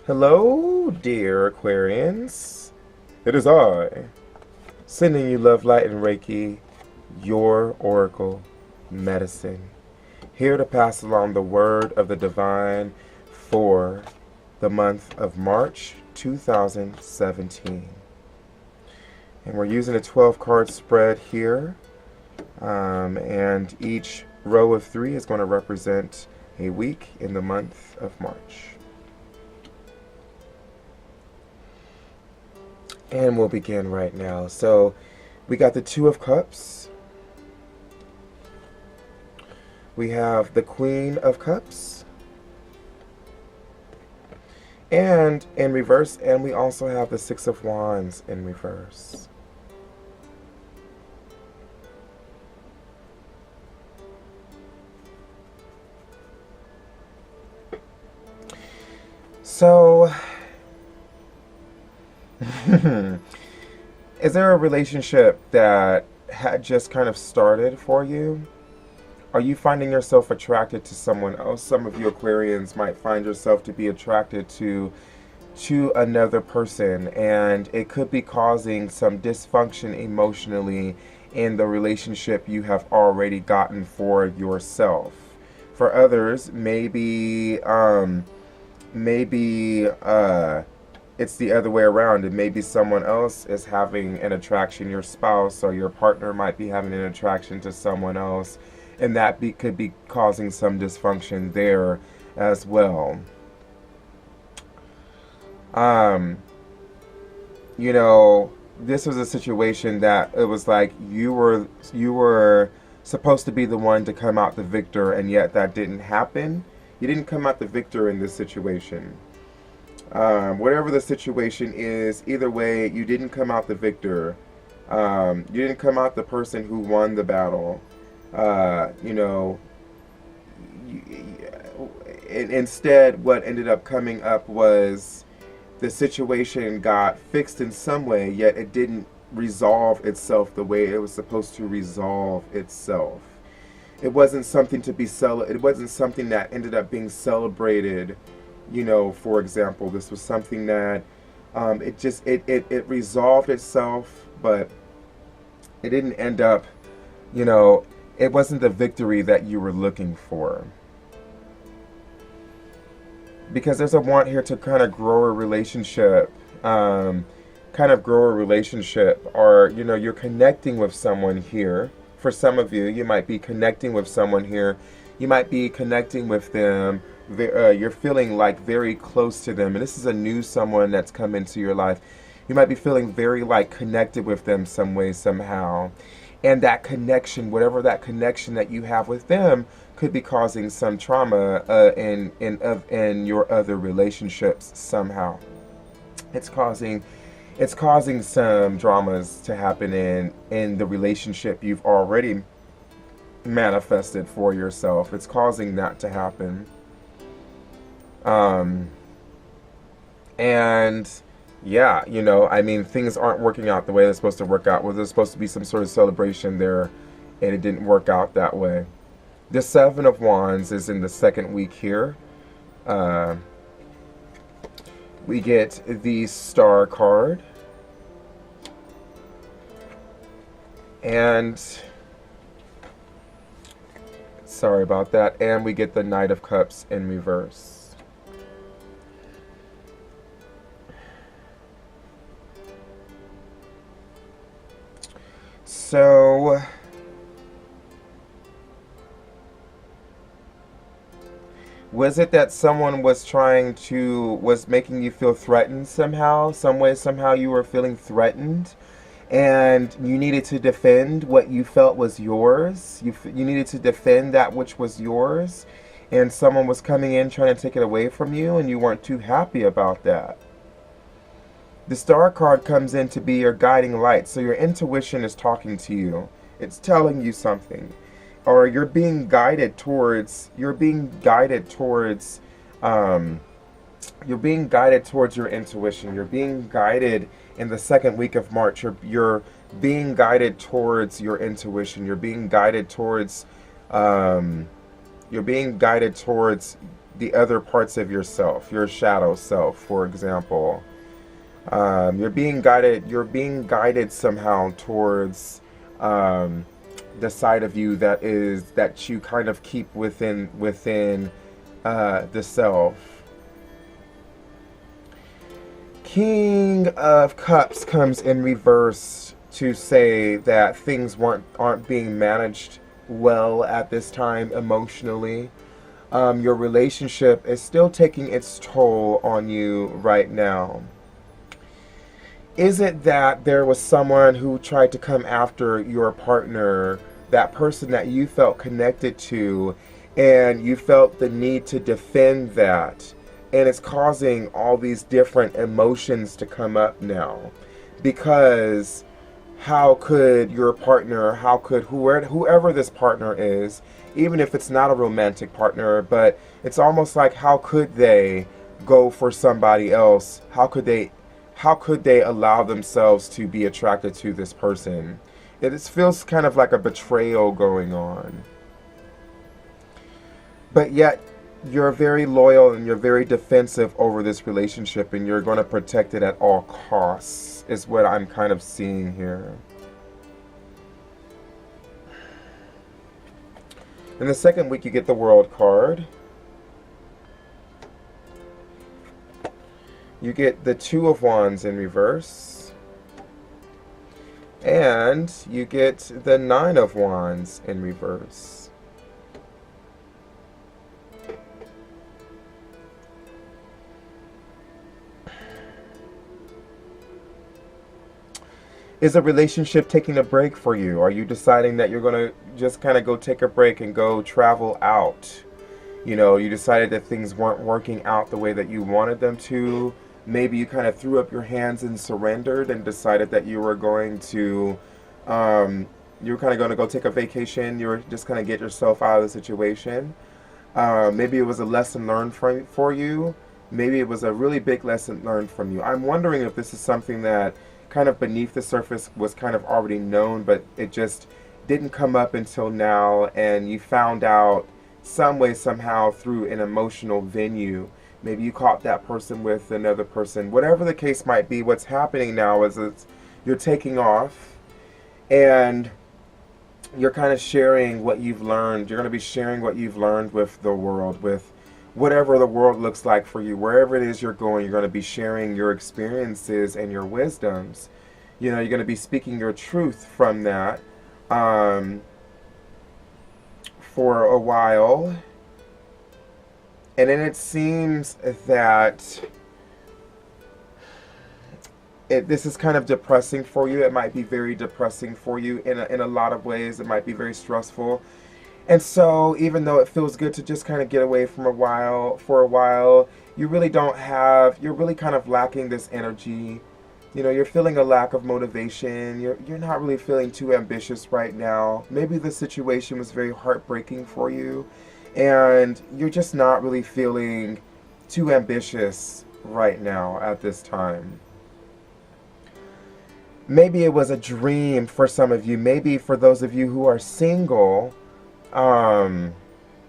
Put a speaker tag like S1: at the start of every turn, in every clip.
S1: Hello, dear Aquarians. It is I, sending you love, light, and Reiki, your oracle medicine, here to pass along the word of the divine for the month of March 2017. And we're using a 12-card spread here, and each row of 3 is going to represent a week in the month of March. And we'll begin right now. So we got the Two of Cups. We have the Queen of Cups. And in reverse, and we also have the Six of Wands in reverse. So is there a relationship that had just kind of started for you? Are you finding yourself attracted to someone else? Some of you Aquarians might find yourself to be attracted to another person, and it could be causing some dysfunction emotionally in the relationship you have already gotten for yourself. For others, maybe it's the other way around. And maybe someone else is having an attraction, your spouse or your partner might be having an attraction to someone else, and that could be causing some dysfunction there as well. You know, this was a situation that it was like you were supposed to be the one to come out the victor, and yet that didn't happen. You didn't come out the victor in this situation. Whatever the situation is, either way, you didn't come out the victor. You didn't come out the person who won the battle. Instead, what ended up coming up was the situation got fixed in some way, yet it didn't resolve itself the way it was supposed to resolve itself. It wasn't something to be it wasn't something that ended up being celebrated. You know, for example, this was something that it resolved itself, but it didn't end up, you know, it wasn't the victory that you were looking for. Because there's a want here to kind of grow a relationship, or, you know, you're connecting with someone here. For some of you, you might be connecting with someone here. You might be connecting with them. You're feeling like very close to them, and this is a new someone that's come into your life. You might be feeling very like connected with them some way, somehow, and that connection, whatever that connection that you have with them, could be causing some trauma in your other relationships somehow. It's causing some dramas to happen in the relationship you've already manifested for yourself. It's causing that to happen. And yeah, you know, I mean, things aren't working out the way they're supposed to work out. Well, there's supposed to be some sort of celebration there, and it didn't work out that way. The Seven of Wands is in the second week here. We get the Star card. And sorry about that. And we get the Knight of Cups in reverse. So was it that someone was making you feel threatened somehow? Some way, somehow you were feeling threatened, and you needed to defend what you felt was yours. You needed to defend that which was yours, and someone was coming in trying to take it away from you, and you weren't too happy about that. The Star card comes in to be your guiding light, so your intuition is talking to you. It's telling you something. Or you're being guided towards your intuition. You're being guided in the second week of March. You're being guided towards your intuition. You're being guided towards the other parts of yourself, your shadow self, for example. You're being guided somehow towards the side of you that you kind of keep within the self. King of Cups comes in reverse to say that things aren't being managed well at this time emotionally. Your relationship is still taking its toll on you right now. Is it that there was someone who tried to come after your partner, that person that you felt connected to, and you felt the need to defend that, and it's causing all these different emotions to come up now? Because how could your partner, how could whoever this partner is, even if it's not a romantic partner, but it's almost like, how could they go for somebody else? How could they allow themselves to be attracted to this person? It feels kind of like a betrayal going on. But yet, you're very loyal and you're very defensive over this relationship, and you're going to protect it at all costs, is what I'm kind of seeing here. In the second week, you get the World card. You get the Two of Wands in reverse. And you get the Nine of Wands in reverse. Is a relationship taking a break for you? Are you deciding that you're going to just kind of go take a break and go travel out? You know, you decided that things weren't working out the way that you wanted them to. Maybe you kind of threw up your hands and surrendered and decided that you were going to, you were kind of going to go take a vacation. You were just kind of get yourself out of the situation. Maybe it was a lesson learned for you. Maybe it was a really big lesson learned from you. I'm wondering if this is something that kind of beneath the surface was kind of already known, but it just didn't come up until now, and you found out some way, somehow, through an emotional venue. Maybe you caught that person with another person. Whatever the case might be, what's happening now is you're taking off, and you're kind of sharing what you've learned. You're going to be sharing what you've learned with the world, with whatever the world looks like for you. Wherever it is you're going, you're going to be sharing your experiences and your wisdoms. You know, you're going to be speaking your truth from that for a while. And then it seems that this is kind of depressing for you. It might be very depressing for you in a lot of ways. It might be very stressful. And so, even though it feels good to just kind of get away for a while, you really you're really kind of lacking this energy. You know, you're feeling a lack of motivation. You're not really feeling too ambitious right now. Maybe the situation was very heartbreaking for you, and you're just not really feeling too ambitious right now at this time. Maybe it was a dream for some of you. Maybe for those of you who are single,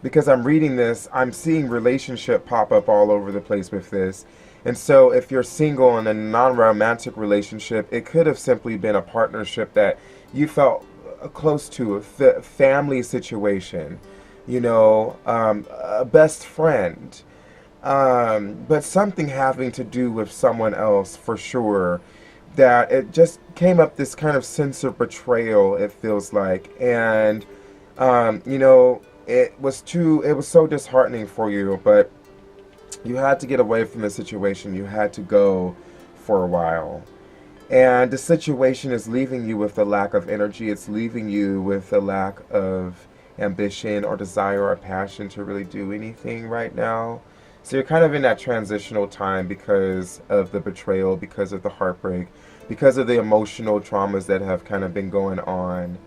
S1: because I'm reading this, I'm seeing relationship pop up all over the place with this. And so if you're single in a non-romantic relationship, it could have simply been a partnership that you felt close to, a family situation, you know, a best friend, but something having to do with someone else for sure, that it just came up this kind of sense of betrayal, it feels like. And you know, it was so disheartening for you, but you had to get away from the situation. You had to go for a while. And the situation is leaving you with a lack of energy. It's leaving you with a lack of ambition or desire or passion to really do anything right now. So you're kind of in that transitional time because of the betrayal, because of the heartbreak, because of the emotional traumas that have kind of been going on.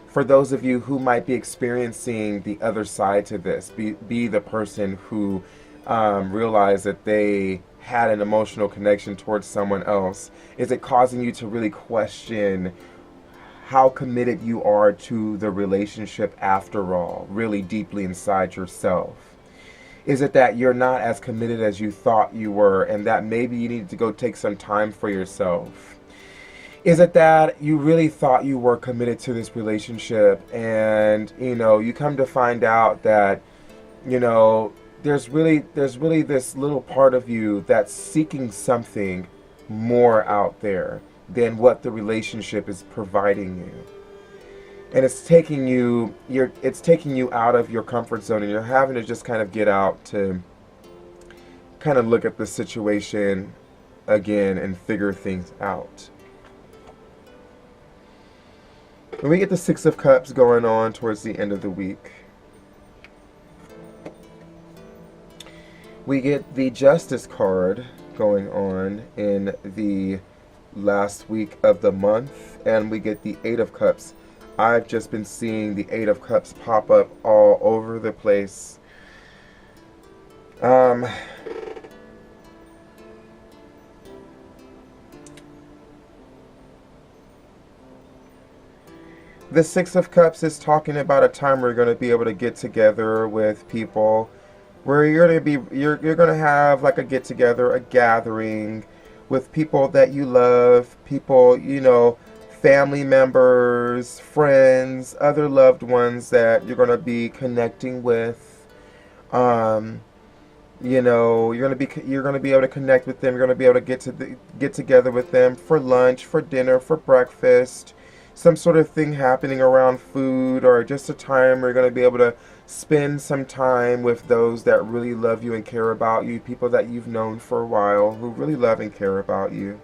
S1: For those of you who might be experiencing the other side to this, be the person who realized that they had an emotional connection towards someone else, is it causing you to really question how committed you are to the relationship after all, really deeply inside yourself? Is it that you're not as committed as you thought you were, and that maybe you need to go take some time for yourself? Is it that you really thought you were committed to this relationship, and you come to find out that there's really this little part of you that's seeking something more out there than what the relationship is providing you, and it's taking you out of your comfort zone, and you're having to just kind of get out to kind of look at the situation again and figure things out. And we get the Six of Cups going on towards the end of the week. We get the Justice card going on in the last week of the month, and we get the Eight of Cups. I've just been seeing the Eight of Cups pop up all over the place. The Six of Cups is talking about a time where you're going to be able to get together with people, where you're going to have like a get together, a gathering with people that you love, people, family members, friends, other loved ones that you're going to be connecting with. You're going to be able to connect with them. You're going to be able to get together with them for lunch, for dinner, for breakfast. Some sort of thing happening around food, or just a time where you're going to be able to spend some time with those that really love you and care about you, people that you've known for a while who really love and care about you.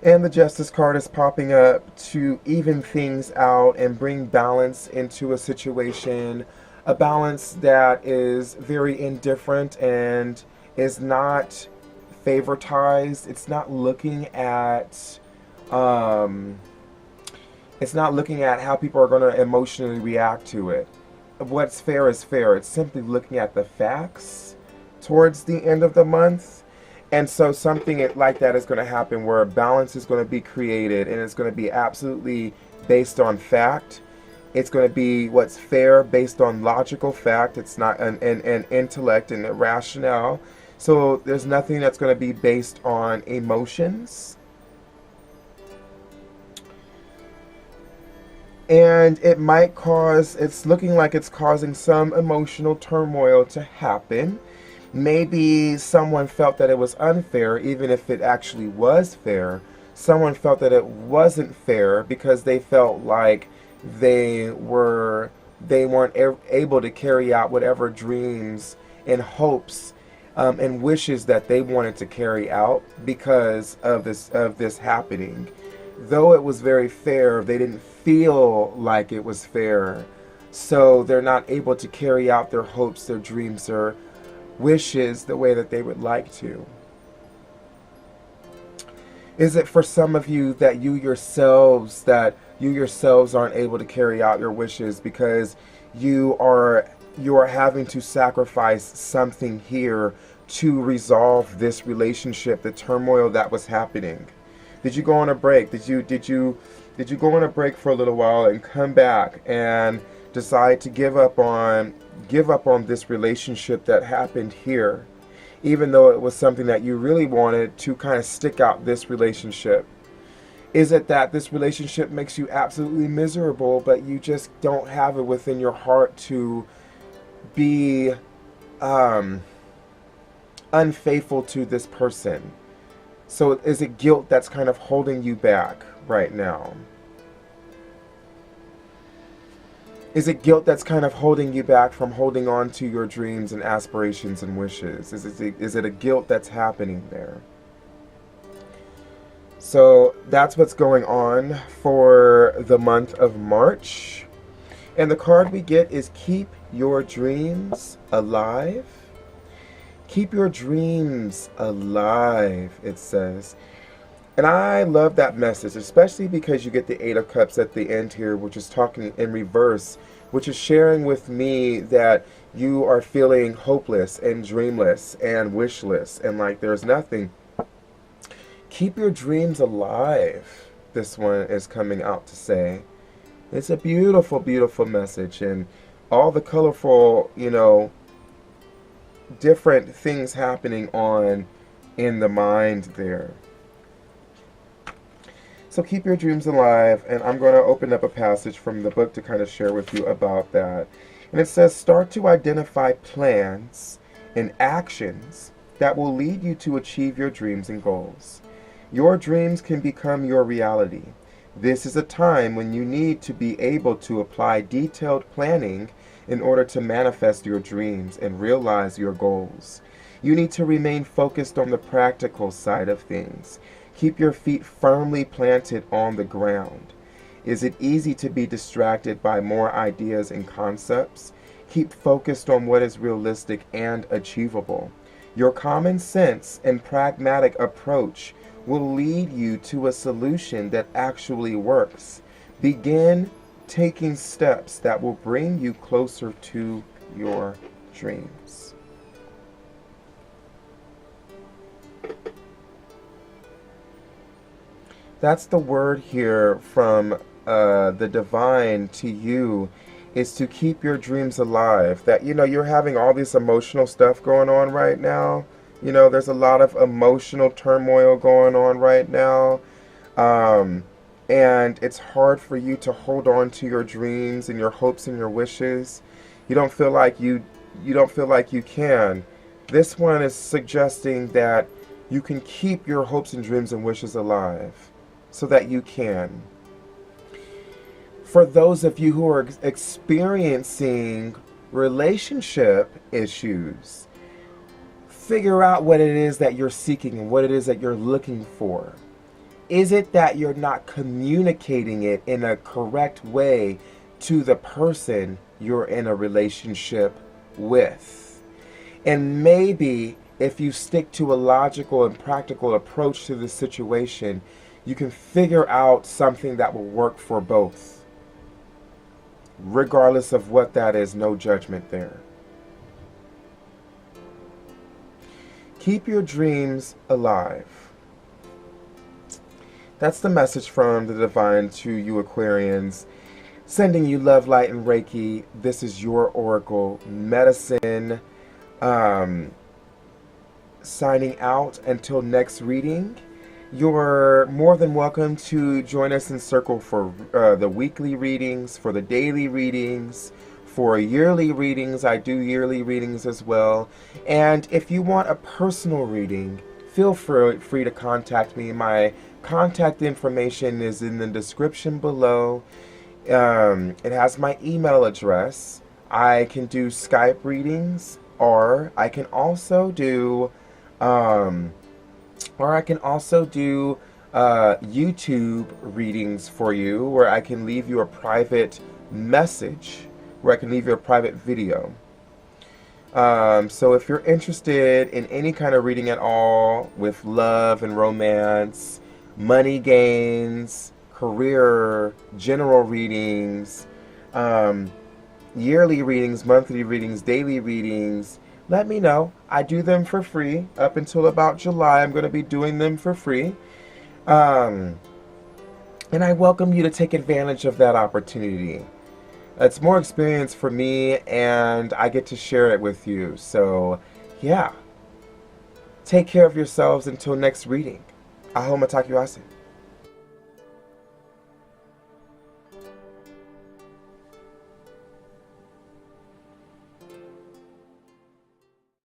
S1: And the Justice card is popping up to even things out and bring balance into a situation, a balance that is very indifferent and is not favoritized. It's not looking at how people are going to emotionally react to it. What's fair is fair. It's simply looking at the facts towards the end of the month. And so something like that is going to happen, where a balance is going to be created, and it's going to be absolutely based on fact. It's going to be what's fair based on logical fact. It's not an intellect and a rationale. So there's nothing that's going to be based on emotions. And it's looking like it's causing some emotional turmoil to happen. Maybe someone felt that it was unfair, even if it actually was fair. Someone felt that it wasn't fair because they felt like they weren't able to carry out whatever dreams and hopes and wishes that they wanted to carry out because of this happening. Though it was very fair, they didn't feel like it was fair. So they're not able to carry out their hopes, their dreams, their wishes the way that they would like to. Is it for some of you that you yourselves aren't able to carry out your wishes because you are having to sacrifice something here to resolve this relationship, the turmoil that was happening? Did you go on a break? Did you go on a break for a little while and come back and decide to give up on this relationship that happened here, even though it was something that you really wanted to kind of stick out this relationship? Is it that this relationship makes you absolutely miserable, but you just don't have it within your heart to be unfaithful to this person? So is it guilt that's kind of holding you back right now? Is it guilt that's kind of holding you back from holding on to your dreams and aspirations and wishes? Is it a guilt that's happening there? So that's what's going on for the month of March. And the card we get is Keep Your Dreams Alive. Keep your dreams alive, it says. And I love that message, especially because you get the Eight of Cups at the end here, which is talking in reverse, which is sharing with me that you are feeling hopeless and dreamless and wishless and like there's nothing. Keep your dreams alive, this one is coming out to say. It's a beautiful, beautiful message. And all the colorful, you know, different things happening on in the mind there. So keep your dreams alive, and I'm going to open up a passage from the book to kind of share with you about that. And it says, start to identify plans and actions that will lead you to achieve your dreams and goals. Your dreams can become your reality. This is a time when you need to be able to apply detailed planning in order to manifest your dreams and realize your goals. You need to remain focused on the practical side of things. Keep your feet firmly planted on the ground. Is it easy to be distracted by more ideas and concepts? Keep focused on what is realistic and achievable. Your common sense and pragmatic approach will lead you to a solution that actually works. Begin taking steps that will bring you closer to your dreams. That's the word here from the divine to you, is to keep your dreams alive. That, you know, you're having all this emotional stuff going on right now. You know, there's a lot of emotional turmoil going on right now. And it's hard for you to hold on to your dreams and your hopes and your wishes. You don't feel like you don't feel like you can. This one is suggesting that you can keep your hopes and dreams and wishes alive so that you can. For those of you who are experiencing relationship issues, figure out what it is that you're seeking and what it is that you're looking for. Is it that you're not communicating it in a correct way to the person you're in a relationship with? And maybe if you stick to a logical and practical approach to the situation, you can figure out something that will work for both. Regardless of what that is, no judgment there. Keep your dreams alive. That's the message from the divine to you Aquarians. Sending you love, light, and Reiki. This is your oracle medicine. Signing out until next reading. You're more than welcome to join us in Circle for the weekly readings, for the daily readings, for yearly readings. I do yearly readings as well. And if you want a personal reading, feel free to contact me. My contact information is in the description below. It has my email address. I can do Skype readings, or I can also do YouTube readings for you, where I can leave you a private message, where I can leave you a private video. So if you're interested in any kind of reading at all with love and romance, money gains, career, general readings, yearly readings, monthly readings, daily readings, let me know. I do them for free. Up until about July, I'm going to be doing them for free. And I welcome you to take advantage of that opportunity. It's more experience for me, and I get to share it with you. So, yeah. Take care of yourselves until next reading. Aho matakiwase.